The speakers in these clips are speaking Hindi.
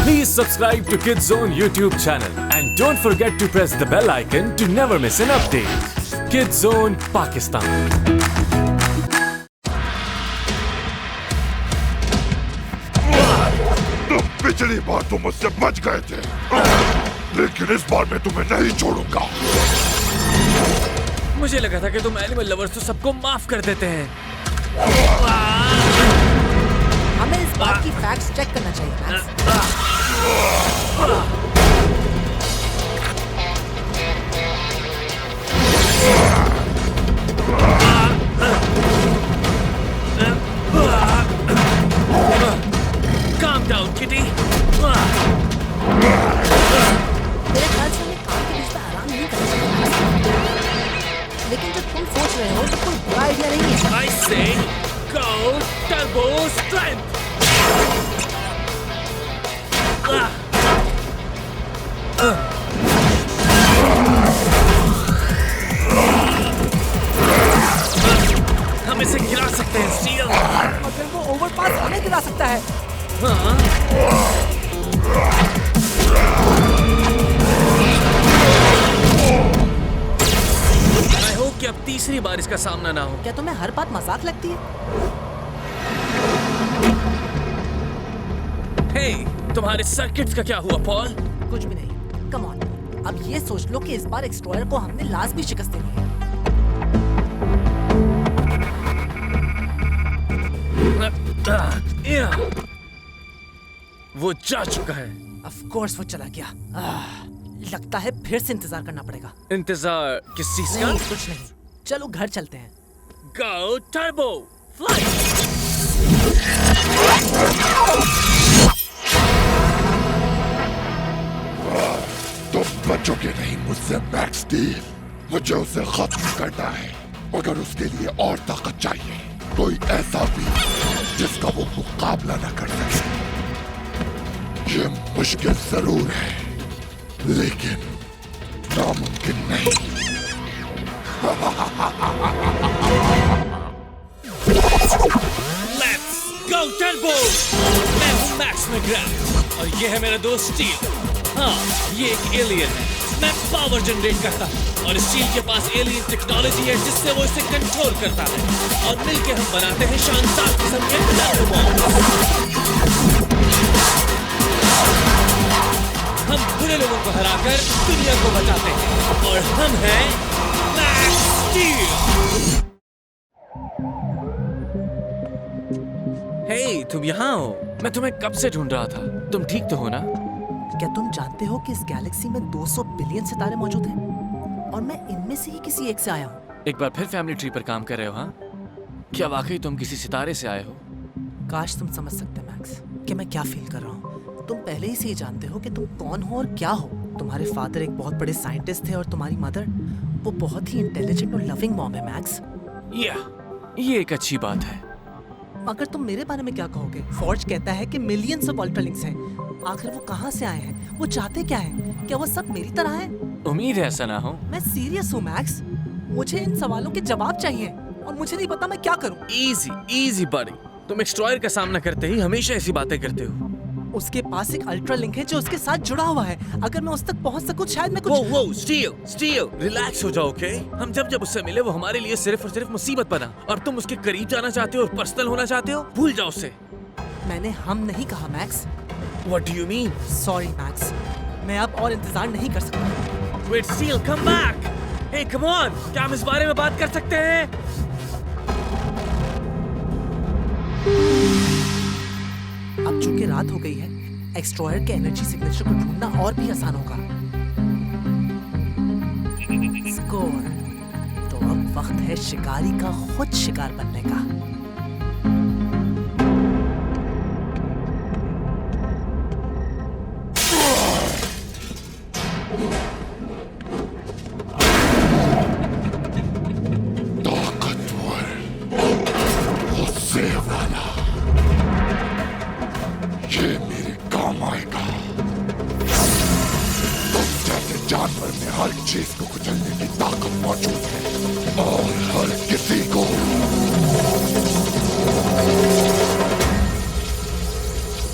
Please subscribe to Kids Zone YouTube channel and don't forget to press the bell icon to never miss an update. Kids Zone Pakistan. पिछली बार तुम मुझसे बच गए थे, लेकिन इस बार मैं तुम्हें नहीं छोड़ूंगा। मुझे लगा था कि तुम एनिमल लवर्स तो सबको माफ कर देते हैं। हमें इस बात की फैक्ट्स चेक करना चाहिए मैक्स। Calm down, kitty. मेरे ख्याल से हमें काम के बीच में आराम नहीं करना चाहिए, लेकिन जो तुम सोच रहे हो तो कोई बुरा आइडिया नहीं है। I say, go turbo strength. हम इसे गिरा सकते हैं, स्टील। मगर वो ओवरपास हमें गिरा सकता है। I hope कि अब तीसरी बार इसका सामना ना हो। क्या तुम्हें हर बात मजाक लगती है? हे, तुम्हारे सर्किट्स का क्या हुआ, पॉल? कुछ भी नहीं। कम ऑन, अब ये सोच लो कि इस बार एक्सट्रॉयर को हमने लास्ट भी शिकस्त देनी है। वो जा चुका है। ऑफ कोर्स वो चला गया। लगता है फिर से इंतजार करना पड़ेगा। इंतजार किस चीज का? नहीं, कुछ नहीं। चलो घर चलते हैं। Go turbo flight. तुम बचोगे नहीं मुझसे मैक्स स्टील। मुझे उसे खत्म करना है, मगर उसके लिए और ताकत चाहिए। कोई ऐसा भी जिसका वो मुकाबला न कर सके। ये मुश्किल जरूर है, लेकिन नामुमकिन नहीं। Let's go turbo. मैं हूँ मैक्स मैकग्राथ और ये है मेरा दोस्त स्टील। हाँ, ये एक एलियन है। मैं पावर जनरेट करता हूँ और स्टील के पास एलियन टेक्नोलॉजी है जिससे वो इसे कंट्रोल करता है। और मिलके हम बनाते हैं शानदार किस्म के ब्लैक बॉम्ब। हम बुरे लोगों को हराकर दुनिया को बचाते हैं और हम हैं मैक्स स्टील। हे, तुम यहाँ हो? मैं तुम्हें कब से ढूंढ रहा था। तुम ठीक तो हो ना? क्या तुम जानते हो कि इस गैलेक्सी में 200 बिलियन सितारे मौजूद हैं? और मैं इनमें से ही किसी एक से आया हूँ। एक बार फिर फैमिली ट्री पर काम कर रहे हो, हाँ? क्या वाकई तुम किसी सितारे से आए हो? काश तुम समझ सकते मैक्स कि मैं क्या फील कर रहा हूँ। तुम पहले ही से ही जानते हो कि तुम कौन हो और क्या हो। तुम्हारे फादर एक बहुत बड़े साइंटिस्ट थे और तुम्हारी मदर वो बहुत ही इंटेलिजेंट और लविंग मॉम है मैक्स। ये एक अच्छी बात है। मगर तुम मेरे बारे में क्या कहोगे? फॉर्ज कहता है कि मिलियंस ऑफ अल्ट्रालिंक्स हैं। आखिर वो कहाँ से आए हैं? वो चाहते क्या हैं? क्या वो सब मेरी तरह हैं? उम्मीद है ऐसा ना हो। मैं सीरियस हूँ मैक्स। मुझे इन सवालों के जवाब चाहिए और मुझे नहीं पता मैं क्या करूँ। इजी बड़ी। तुम एक्सट्रॉयर का सामना करते ही हमेशा ऐसी बातें करते हो। उसके पास एक अल्ट्रा लिंक है जो उसके साथ जुड़ा हुआ है। अगर मैं उस तक पहुंच सकूं शायद मैं कुछ। वो स्टील रिलैक्स हो जाओ, ओके? हम जब उससे मिले वो हमारे लिए सिर्फ और सिर्फ मुसीबत बना और तुम उसके करीब जाना चाहते हो और पर्सनल होना चाहते हो। भूल जाओ उसे। मैंने हम नहीं कहा max. What do you mean? Sorry max, मैं अब और इंतजार नहीं कर सकता। Wait, Steel, come back! Hey, come on! क्या हम इस बारे में बात कर सकते हैं? अब चूंकि रात हो गई है, एक्सट्रॉयर के एनर्जी सिग्नेचर को ढूंढना और भी आसान होगा। स्कोर। तो अब वक्त है शिकारी का खुद शिकार बनने का। ताकतवर, गुस्से वाला, ये मेरे काम आएगा। तुम जैसे जानवर में हर चीज को कुचलने की ताकत मौजूद है और हर किसी को।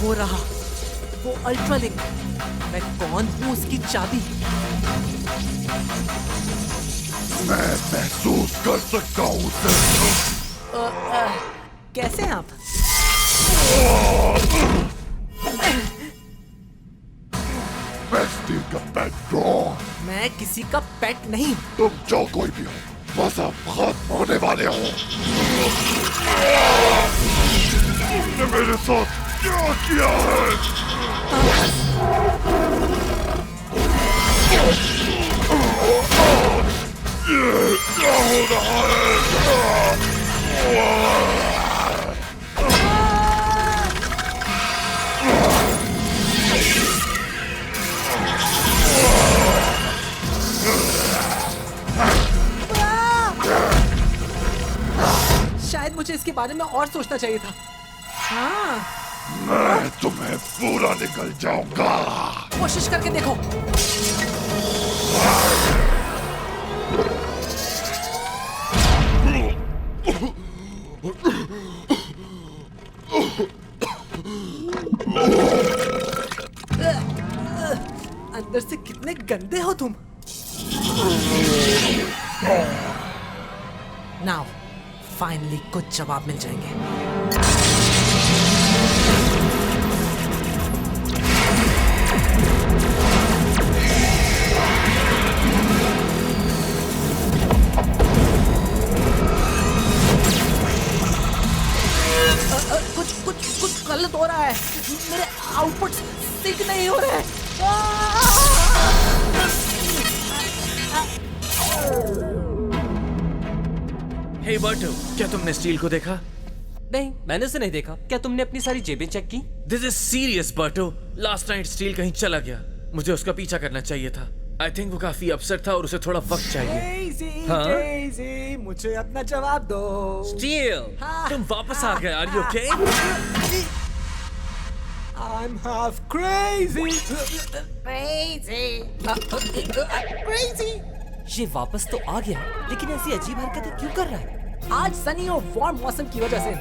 वो रहा, वो अल्ट्रा लिंक, मैं कौन हूँ उसकी चाबी? मैं महसूस कर सकता हूँ उसे। कैसे हैं आप? मैं स्टील का पेट ड्रॉन। मैं किसी का पेट नहीं हूँ। तुम जो कोई भी हो, बस आप खत्म होने वाले हो। तुमने मेरे साथ क्या किया है? ये क्या हो रहा है? शायद मुझे इसके बारे में और सोचना चाहिए था। हाँ, मैं तुम्हें पूरा निकल जाऊंगा। कोशिश करके देखो। अंदर से कितने गंदे हो तुम। नाउ फाइनली कुछ जवाब मिल जाएंगे। कुछ गलत हो रहा है। मेरे आउटपुट सिंक नहीं हो रहे हैं। हे बर्टो, क्या तुमने स्टील को देखा? नहीं, मैंने उसे नहीं देखा। क्या तुमने अपनी सारी जेबें चेक की? This is serious Berto. Last night still कहीं चला गया। मुझे उसका पीछा करना चाहिए था। आई थिंक वो काफी अपसेट था और उसे थोड़ा वक्त चाहिए। हाँ? डेज़ी, मुझे अपना जवाब दो। स्टील, हाँ। तुम वापस आ गए। Are you okay? I'm half crazy. Crazy. ये वापस तो आ गया, लेकिन ऐसी अजीब हरकतें क्यों कर रहा है? आज सनी और वार्म मौसम की वजह से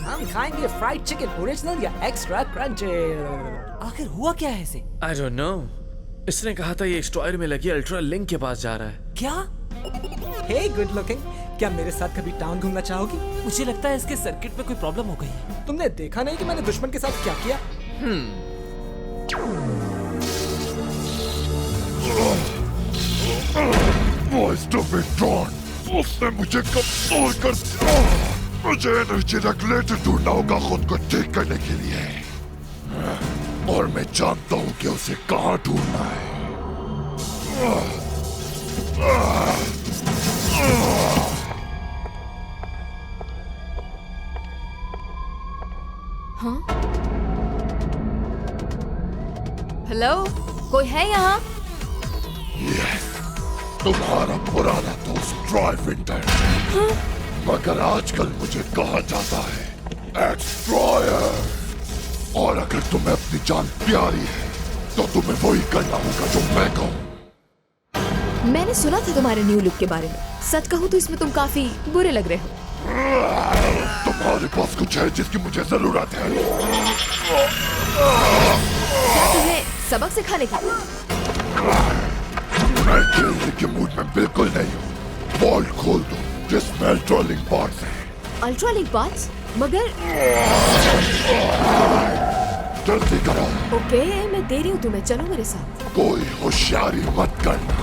हम खाएंगे फ्राइड चिकन ओरिजिनल या एक्स्ट्रा क्रंची। आखिर हुआ क्या है इसे? I don't know. इसने कहा था ये एक्सटॉयर में लगी अल्ट्रा लिंक के पास जा रहा है। क्या? हे गुड लुकिंग, क्या मेरे साथ कभी टाउन घूमना चाहोगी? मुझे लगता है इसके सर्किट में कोई प्रॉब्लम हो गई है। तुमने देखा नहीं कि मैंने दुश्मन के साथ क्या किया? उसने मुझे कमजोर कर दिया। मुझे एनर्जी रेगुलेटर ढूंढना होगा खुद को ठीक करने के लिए, और मैं जानता हूँ कि उसे कहाँ ढूंढना है। हेलो, कोई है यहाँ? Yes, तुम्हारा पुराना दोस्त ट्रॉय विंटर। मगर आजकल मुझे कहा जाता है एक्सट्रॉयर। और अगर तुम्हें अपनी जान प्यारी है तो तुम्हें वही करना होगा जो मैं कहूँ। मैंने सुना था तुम्हारे न्यू लुक के बारे में। सच कहूँ तो इसमें तुम काफी बुरे लग रहे हो। तुम्हारे पास कुछ है जिसकी मुझे जरूरत है। क्या तुम्हें सबक सिखाने की? मैं खेलने के मूड में बिल्कुल नहीं हूँ। वॉल्ट खोल दो जिसमें अल्ट्रा लिंक पार्ट्स हैं। Ultra link parts? मगर जल्दी करो। ओके, मैं दे रही हूँ तुम्हें। चलो मेरे साथ। कोई होशियारी मत करना।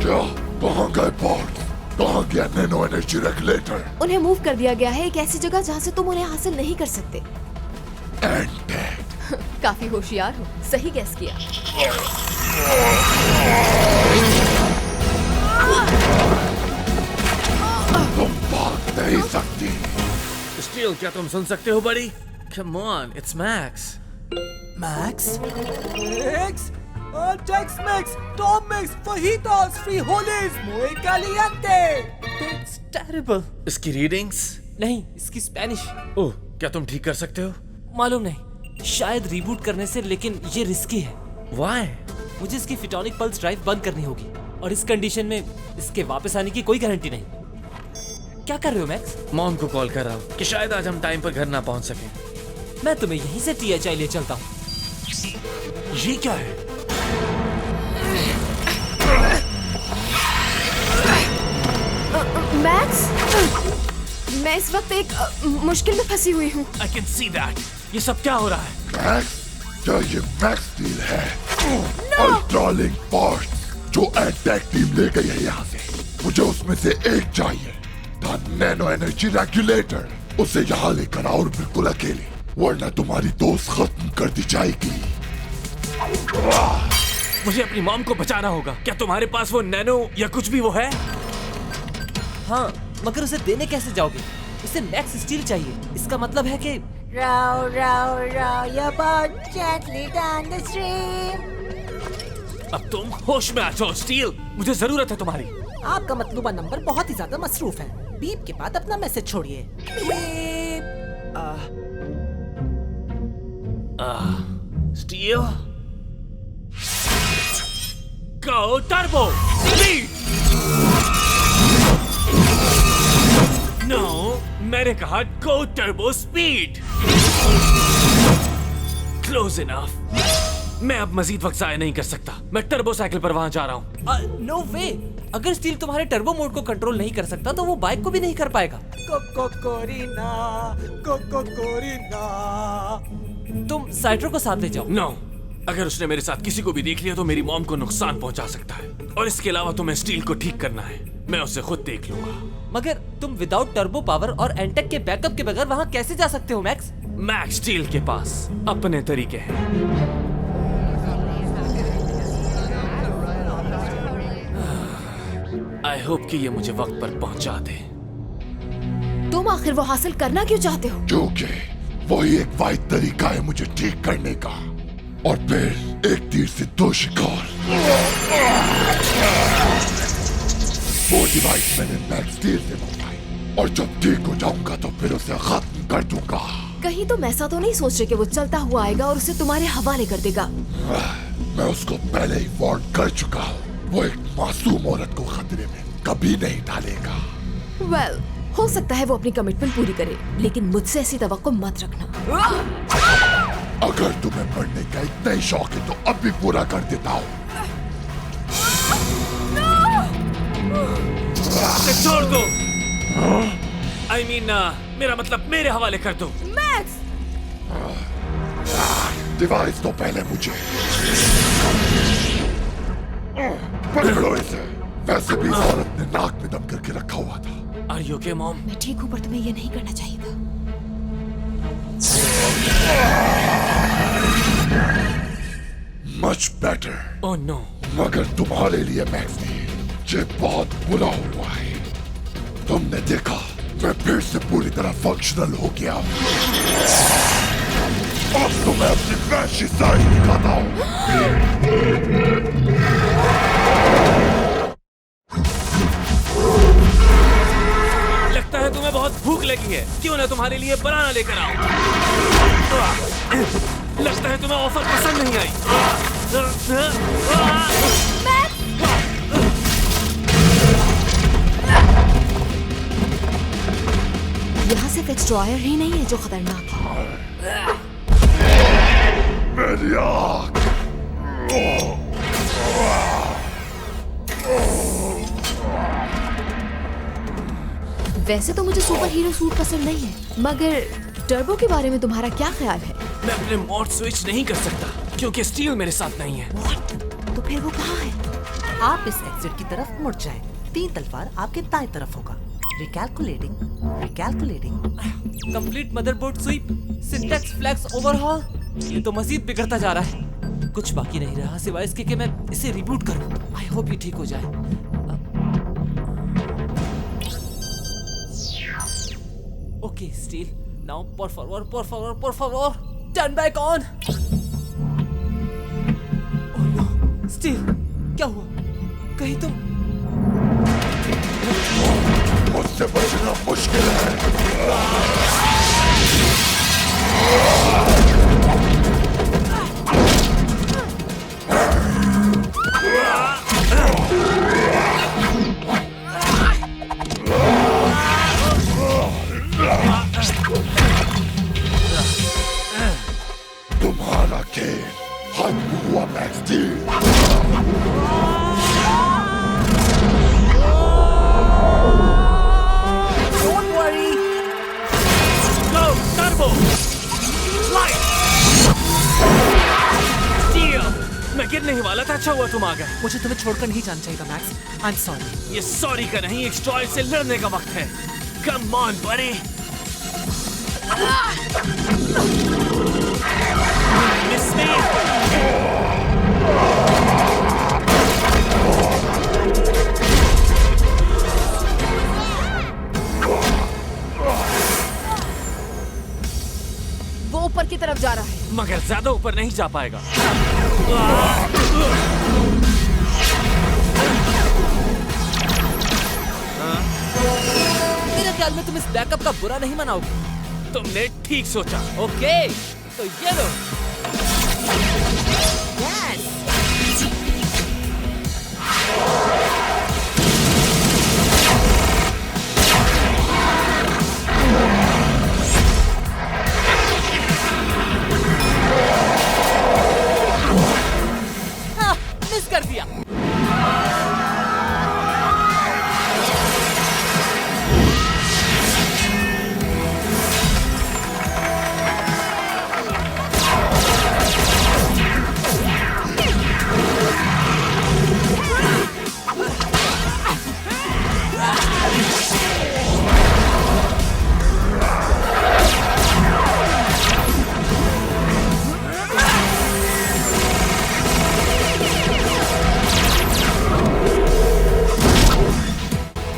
क्या? कहाँ गए पार्ट्स? कहाँ गया नैनो एनर्जी रेगुलेटर? उन्हें मूव कर दिया गया है एक ऐसी जगह जहाँ से तुम उन्हें हासिल नहीं कर सकते। काफी होशियार हो। सही गैस किया। तुम भाग नहीं सकती। स्टील, क्या तुम सुन सकते हो बड़ी? Come on, it's Max. Max? Max? Tex-Mex, Tom-Mix, fajitas, frijoles, muy caliente. It's terrible. इसकी रीडिंग्स? नहीं, इसकी स्पेनिश। ओह, क्या तुम ठीक कर सकते हो? मालूम नहीं, शायद रीबूट करने से, लेकिन ये रिस्की है। Why? मुझे इसकी फिटोनिक पल्स ड्राइव बंद करनी होगी, और इस कंडीशन में इसके वापस आने की कोई गारंटी नहीं। क्या कर रहे हो मैक्स? मॉम को कॉल कर रहा हूँ कि शायद आज हम टाइम पर घर ना पहुँच सकें। मैं तुम्हें यहीं से THI ले चलता हूँ। ये क्या है? मैक्स, मैं इस वक्त एक मुश्किल में फंसी हुई हूँ। I can see that. ये सब क्या हो रहा है? मैक्स, क्या ये मैक्स स्टील है? अल्ट्रालिंक पार्ट्स जो अटैक टीम ले गई है यहाँ से। मुझे उसमें से एक चाहिए, द नैनो एनर्जी रेगुलेटर। उसे यहाँ लेकर आओ और बिल्कुल अकेले, वरना तुम्हारी दोस्त खत्म कर दी जाएगी। मुझे अपनी मॉम को बचाना होगा। क्या तुम्हारे पास वो नैनो या कुछ भी वो है? हाँ, मगर उसे देने कैसे जाओगे? उसे मैक्स स्टील चाहिए। इसका मतलब है कि Row, row, row your boat gently down the stream. अब तुम होश में आ जाओ स्टील, मुझे जरूरत है तुम्हारी। आपका मतलूबा नंबर बहुत ही ज्यादा मसरूफ है। बीप के बाद अपना मैसेज छोड़िए। बीप। स्टील, गो टर्बो स्पीड। नो, मैंने कहा गो टर्बो स्पीड। Close enough. मैं अब मजीद वक्त जाया नहीं कर सकता। मैं टर्बो साइकिल पर वहां जा रहा हूँ। नो वे। अगर स्टील तुम्हारे टर्बो मोड को कंट्रोल नहीं कर सकता तो वो बाइक को भी नहीं कर पाएगा। तुम साइट्रो को साथ ले जाओ। नो, अगर उसने मेरे साथ किसी को भी देख लिया तो मेरी मॉम को नुकसान पहुंचा सकता है। और इसके अलावा तुम्हें स्टील को ठीक करना है। मैं उसे खुद देख लूंगा। मगर तुम विदाउट टर्बो पावर और एंटेक के बैकअप के बगैर वहाँ कैसे जा सकते हो मैक्स? मैक्स स्टील के पास अपने तरीके हैं। आई होप कि ये मुझे वक्त पर पहुंचा दे। तुम आखिर वो हासिल करना क्यों चाहते हो? क्योंकि वही एक वाहिद तरीका है मुझे ठीक करने का, और फिर एक तीर से दो शिकार। वो डिवाइस मैंने मैक्स स्टील से मंगवाई, और जब ठीक हो जाऊंगा तो फिर उसे खत्म कर दूंगा। कहीं तुम ऐसा तो नहीं सोच रहे कि वो चलता हुआ आएगा और उसे तुम्हारे हवाले कर देगा? मैं उसको पहले ही वार्न कर चुका हूँ। वो एक मासूम औरत को खतरे में कभी नहीं डालेगा। वेल, हो सकता है वो अपनी कमिटमेंट पूरी करे, लेकिन मुझसे ऐसी तवक्को मत रखना। अगर तुम्हें मरने का इतना ही शौक है तो अब भी पूरा कर देता हूँ। इसे छोड़ दो। I mean, मेरा मतलब मेरे हवाले कर दो। मैक्स! डिवाइस तो पहले मुझे। पकड़ो इसे। वैसे भी इस औरत ने नाक में दम करके रखा हुआ था। Are you okay, mom? मैं ठीक हूँ, पर तुम्हें ये नहीं करना चाहिए था। Much better. Oh no. मगर तुम्हारे लिए मैक्स ये बहुत बुरा हुआ है। तुमने देखा, मैं फिर से पूरी तरह फंक्शनल हो गया। अब तो मैं अपनी वैशी साइड दिखाता हूँ। लगता है तुम्हें बहुत भूख लगी है। क्यों ना तुम्हारे लिए बनाना लेकर आओ। लगता है तुम्हें ऑफर पसंद नहीं आई। यहाँ सिर्फ एक्सट्रॉयर ही नहीं है जो खतरनाक है। मेरी आँख। वैसे तो मुझे सुपर हीरो सूट पसंद नहीं है, मगर टर्बो के बारे में तुम्हारा क्या ख्याल है? मैं अपने मोड स्विच नहीं कर सकता क्योंकि स्टील मेरे साथ नहीं है। तो फिर वो कहाँ है? आप इस एग्जिट की तरफ मुड़ जाएं। 3 तलवार आपके दाएं तरफ होगा। Recalculating, recalculating. Complete motherboard sweep, syntax flags overhaul. ये तो मजीद बिगड़ता जा रहा है। कुछ बाकी नहीं रहा सिवाय इसके कि मैं इसे रिबूट करूं। आई होप ये ठीक हो जाए। Okay Steel, now por favor, turn back on. Oh no, Steel, क्या हुआ? कहीं तुम मुझसे बचना मुश्किल है। अच्छा हुआ तुम आ गए। मुझे तुम्हें छोड़कर नहीं जाना चाहिए था मैक्स। I am sorry. ये सॉरी का नहीं, एक्सट्रॉयल से लड़ने का वक्त है। कम ऑन बड़ी। मिस मी। वो ऊपर की तरफ जा रहा है। मगर ज्यादा ऊपर नहीं जा पाएगा। मेरे ख्याल में तुम इस बैकअप का बुरा नहीं मनाओगे। तुमने ठीक सोचा। ओके, तो ये लो। मिस कर दिया।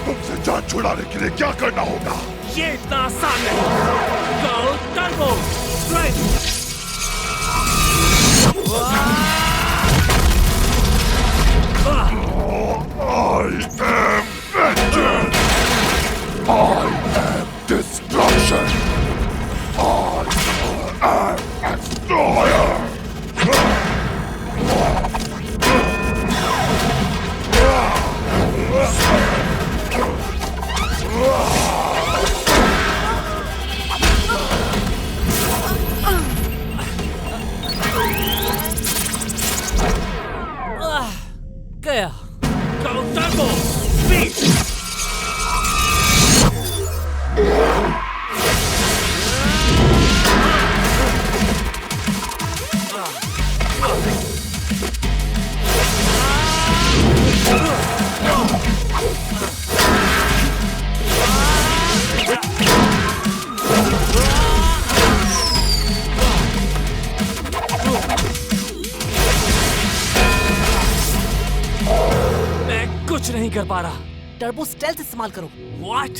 तुमसे जान छुड़ाने के लिए क्या करना होगा? ये इतना आसान नहीं। Go turbo strength. I am vengeance! I am destruction! I am destroyer! गया। गो टर्बो स्पीड। मैं कुछ नहीं कर पा रहा। टर्बो स्टेल्थ इस्तेमाल करो। What?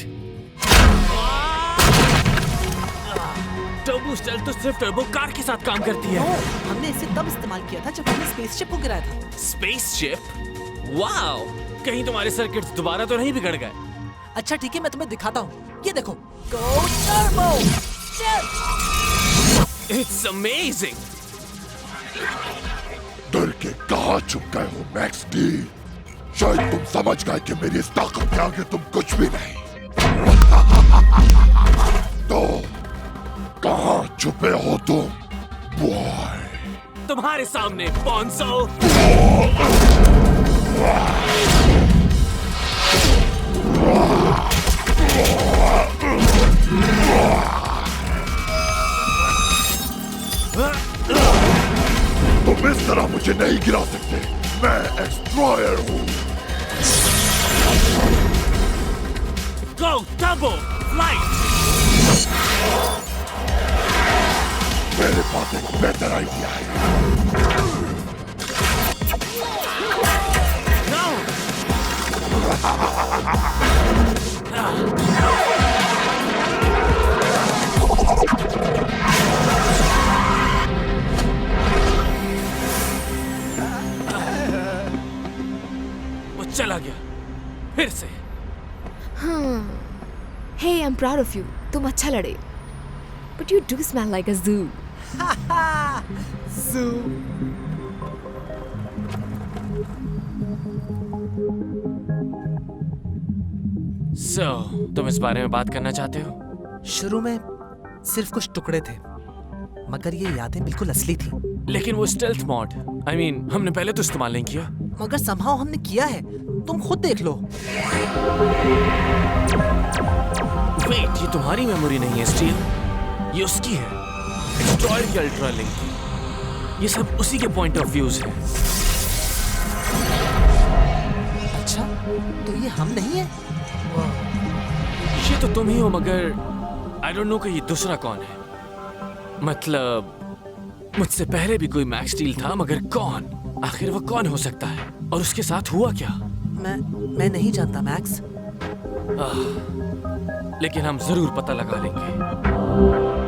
टर्बो स्टेल्थ तो सिर्फ टर्बो कार के साथ काम करती नो, है। हमने इसे तब इस्तेमाल किया था जब हमने स्पेसशिप को गिराया था। स्पेसशिप? वाओ! कहीं तुम्हारे सर्किट्स दोबारा तो नहीं बिगड़ गए? अच्छा ठीक है, मैं तुम्हें दिखाता हूँ। ये देखो, गो टर्बो स्टेल्थ। It's amazing. डर के कहाँ छुप गए हो मैक्स स्टील? शायद तुम समझ गए कि मेरी इस ताकत के आगे तुम कुछ भी नहीं। तो कहाँ छुपे हो तुम बॉय? तुम्हारे सामने बॉन्सो। तुम इस तरह मुझे नहीं गिरा सकते। मैं एक्सट्रॉयर हूँ। गो टर्बो फ्लाइट। मेरे पास एक बेहतर आइडिया है। वो चला गया फिर से। Hey, I'm proud of you. तुम अच्छा लड़े. But you do smell like a zoo. Zoo. So, तुम इस बारे में बात करना चाहते हो? शुरू में सिर्फ कुछ टुकड़े थे, मगर ये यादें बिल्कुल असली थी। लेकिन वो स्टेल्थ मॉड, I mean, हमने पहले तो इस्तेमाल नहीं किया। मगर somehow हमने किया है। तुम खुद देख लो। वेट, ये तुम्हारी मेमोरी नहीं है स्टील, ये उसकी है। एक्सट्रॉयर की अल्ट्रा लिंक, ये सब उसी के पॉइंट ऑफ व्यूज है। तो ये हम नहीं है? ये तो तुम ही हो, मगर आई डोंट नो कि ये दूसरा कौन है। मतलब मुझसे पहले भी कोई मैक्स स्टील था, मगर कौन? आखिर वो कौन हो सकता है और उसके साथ हुआ क्या? मैं नहीं जानता मैक्स। लेकिन हम जरूर पता लगा लेंगे।